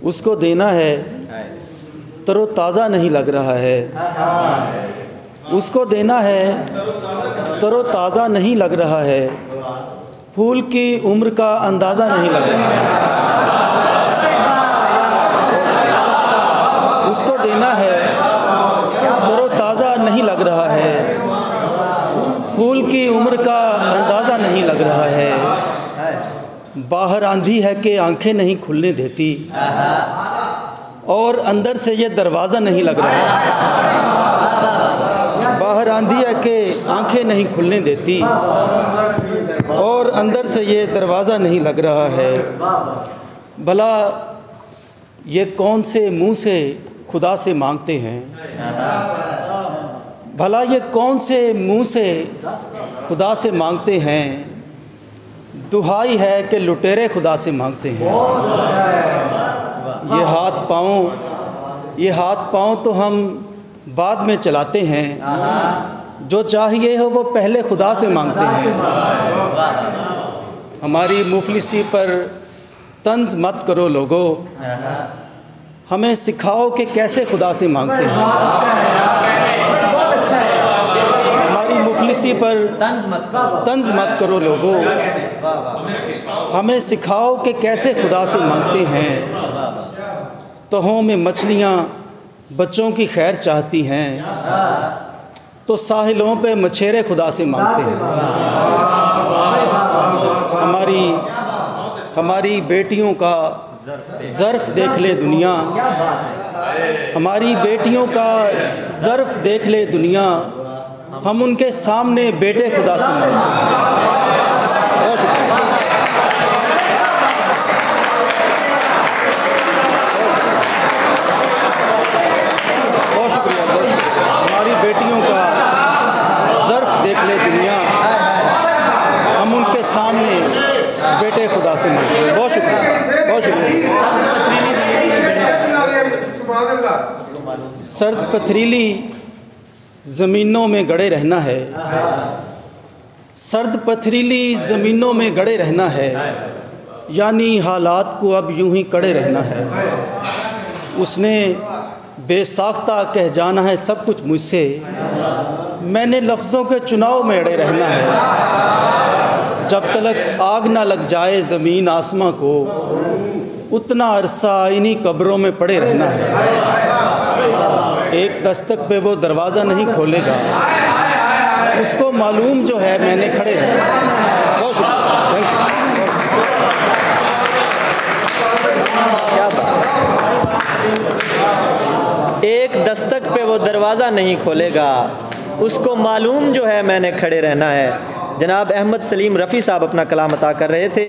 उसको देना है तरोताज़ा नहीं लग रहा है, उसको देना है तरोताज़ा नहीं लग रहा है, फूल की उम्र का अंदाज़ा नहीं लग रहा है। उसको देना है तरोताज़ा नहीं लग रहा है, फूल की उम्र का अंदाज़ा नहीं लग रहा है। बाहर आंधी है कि आंखें नहीं खुलने देती और अंदर से ये दरवाज़ा नहीं लग रहा है। बाहर आंधी है कि आंखें नहीं खुलने देती और अंदर से ये दरवाज़ा नहीं लग रहा है। भला ये कौन से मुंह से खुदा से मांगते हैं, भला ये कौन से मुंह से खुदा से मांगते हैं। दुहाई है कि लुटेरे खुदा से मांगते हैं। ये हाथ पाँव तो हम बाद में चलाते हैं, जो चाहिए हो वो पहले खुदा से मांगते हैं। हमारी मुफलिसी पर तंज मत करो लोगो, हमें सिखाओ कि कैसे खुदा से मांगते हैं। हमारी मुफलिसी पर तंज मत करो लोगो, हमें सिखाओ कि कैसे खुदा से मांगते हैं। तहों में मछलियाँ बच्चों की खैर चाहती हैं, तो साहिलों पे मछेरे खुदा से मांगते हैं। हमारी बेटियों का ज़र्फ़ देख ले दुनिया, हमारी बेटियों का ज़र्फ़ देख ले दुनिया, हम उनके सामने बेटे खुदा से मांगते हैं। बहुत शुक्रिया। हमारी बेटियों का ज़र्फ़ देख ले दुनिया, हम उनके सामने बेटे खुदा से मांगते हैं। बहुत शुक्रिया, बहुत शुक्रिया। सर्द पथरीली ज़मीनों में गड़े रहना है, सर्द पथरीली ज़मीनों में गड़े रहना है, यानी हालात को अब यूं ही कड़े रहना है। उसने बेसाख्ता कह जाना है सब कुछ मुझसे, मैंने लफ्ज़ों के चुनाव में अड़े रहना है। जब तक आग ना लग जाए ज़मीन आसमां को, उतना अरसा इन्हीं कब्रों में पड़े रहना है। एक दस्तक पे वो दरवाज़ा नहीं खोलेगा, उसको मालूम जो है मैंने खड़े रहना है। बहुत शुक्रिया। क्या बात। एक दस्तक पे वो दरवाज़ा नहीं खोलेगा, उसको मालूम जो है मैंने खड़े रहना है। जनाब अहमद सलीम रफ़ी साहब अपना कलाम अता कर रहे थे।